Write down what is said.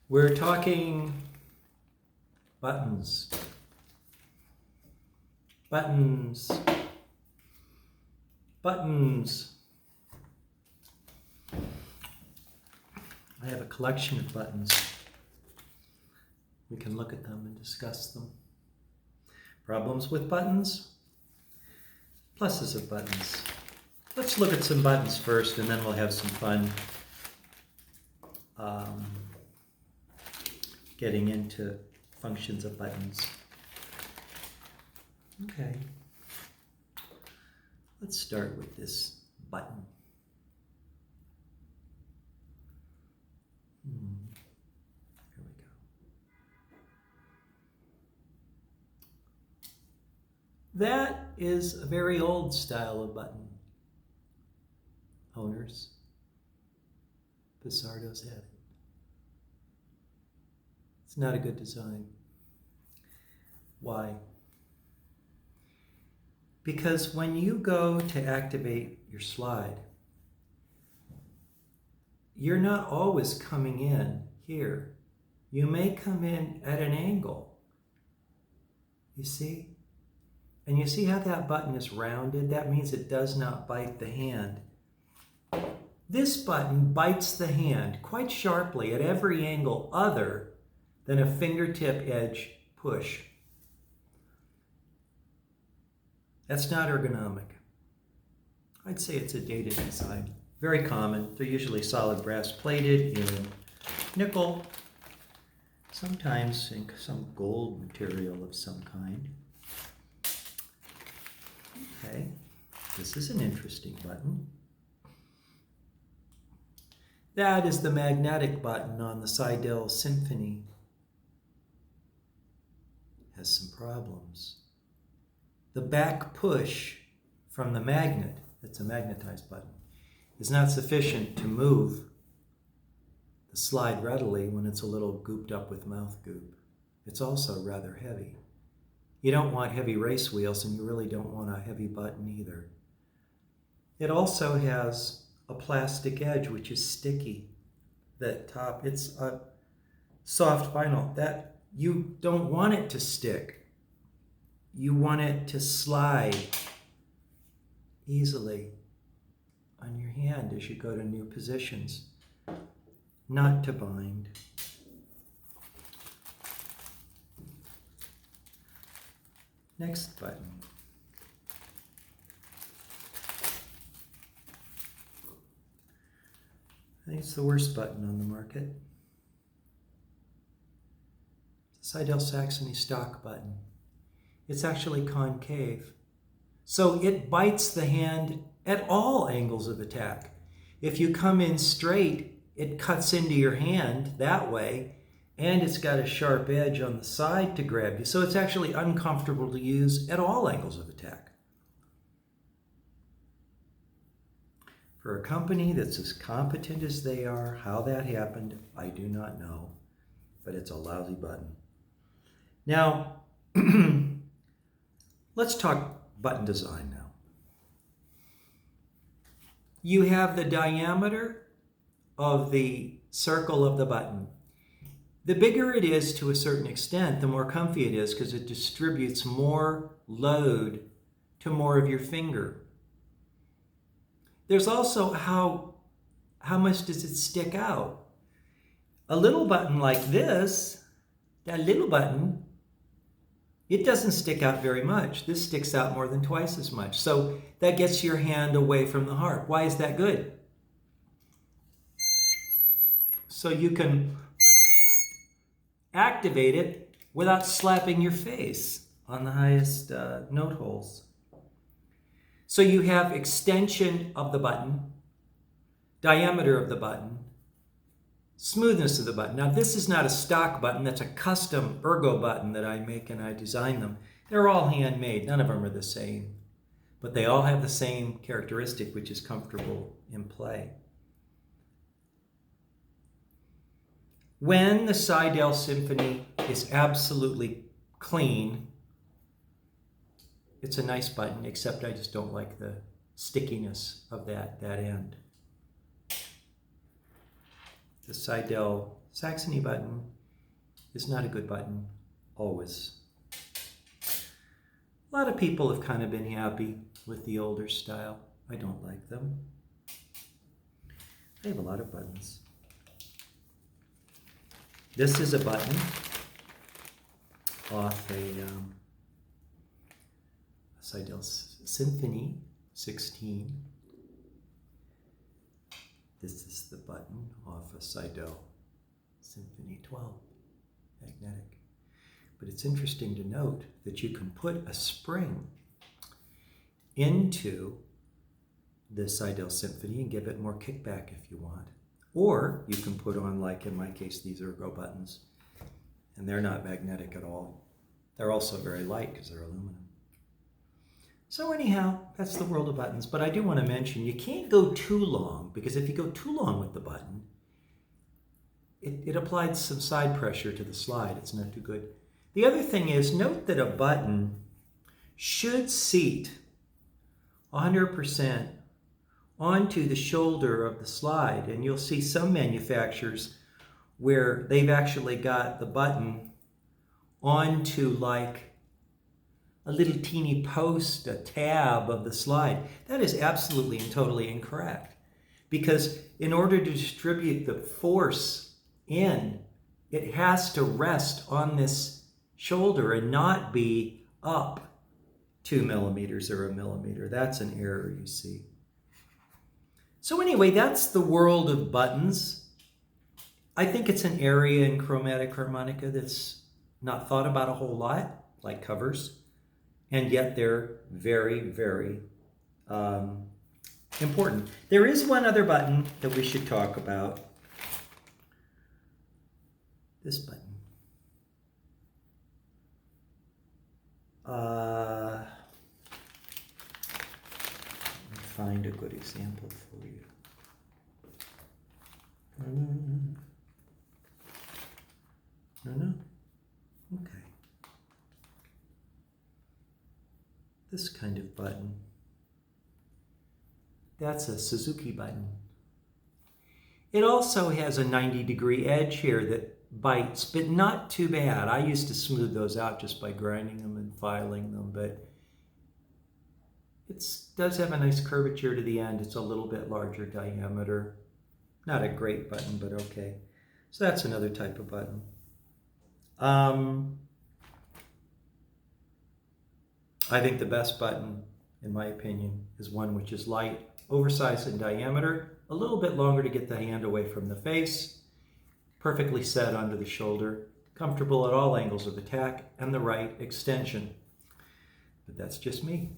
We're talking buttons. Buttons. Buttons. I have a collection of buttons. We can look at them and discuss them. Problems with buttons? Pluses of buttons. Let's look at some buttons first, and then we'll have some fun getting into functions of buttons. Okay. Let's start with this button. Here we go. That is a very old style of button. Owners. Pissardo's had it. It's not a good design. Why? Because when you go to activate your slide, you're not always coming in here. You may come in at an angle. You see? And you see how that button is rounded? That means it does not bite the hand. This button bites the hand quite sharply at every angle other than a fingertip edge push. That's not ergonomic. I'd say it's a dated design. Very common. They're usually solid brass plated in nickel, sometimes in some gold material of some kind. Okay, this is an interesting button. That is the magnetic button on the Seidel Symphony. Has some problems. The back push from the magnet, it's a magnetized button, is not sufficient to move the slide readily when it's a little gooped up with mouth goop. It's also rather heavy. You don't want heavy race wheels, and you really don't want a heavy button either. It also has a plastic edge, which is sticky. That top, it's a soft vinyl. That you don't want it to stick. You want it to slide easily on your hand as you go to new positions, not to bind. Next button. I think it's the worst button on the market. It's a Seidel Saxony stock button. It's actually concave. So it bites the hand at all angles of attack. If you come in straight, it cuts into your hand that way, and it's got a sharp edge on the side to grab you. So it's actually uncomfortable to use at all angles of attack. For a company that's as competent as they are, how that happened, I do not know, but it's a lousy button. Now, let's talk button design now. You have the diameter of the circle of the button. The bigger it is to a certain extent, the more comfy it is because it distributes more load to more of your finger. There's also how much does it stick out? A little button like this, that little button, it doesn't stick out very much. This sticks out more than twice as much. So that gets your hand away from the heart. Why is that good? So you can activate it without slapping your face on the highest note holes. So you have extension of the button, diameter of the button, smoothness of the button. Now this is not a stock button, that's a custom ergo button that I make and I design them. They're all handmade, none of them are the same, but they all have the same characteristic, which is comfortable in play. When the Seidel Symphony is absolutely clean, it's a nice button, except I just don't like the stickiness of that end. The Seidel Saxony button is not a good button, always. A lot of people have kind of been happy with the older style. I don't like them. I have a lot of buttons. This is a button off a Seidel Symphony 16. This is the button off a Seidel Symphony 12, magnetic. But it's interesting to note that you can put a spring into the Seidel Symphony and give it more kickback if you want. Or you can put on, like in my case, these ergo buttons, and they're not magnetic at all. They're also very light because they're aluminum. So anyhow, that's the world of buttons. But I do want to mention, you can't go too long, because if you go too long with the button, it applied some side pressure to the slide. It's not too good. The other thing is, note that a button should seat 100% onto the shoulder of the slide. And you'll see some manufacturers where they've actually got the button onto like a little teeny post, a tab of the slide. That is absolutely and totally incorrect. Because in order to distribute the force in, it has to rest on this shoulder and not be up 2 millimeters or 1 millimeter. That's an error, you see. So anyway, that's the world of buttons. I think it's an area in chromatic harmonica that's not thought about a whole lot, like covers, and yet they're very, very important. There is one other button that we should talk about. This button. Let me find a good example for you. No? Okay. This kind of button. That's a Suzuki button. It also has a 90-degree edge here that bites, but not too bad. I used to smooth those out just by grinding them and filing them, but it does have a nice curvature to the end. It's a little bit larger diameter. Not a great button, but okay. So that's another type of button. I think the best button, in my opinion, is one which is light, oversized in diameter, a little bit longer to get the hand away from the face, perfectly set onto the shoulder, comfortable at all angles of attack, and the right extension. But that's just me.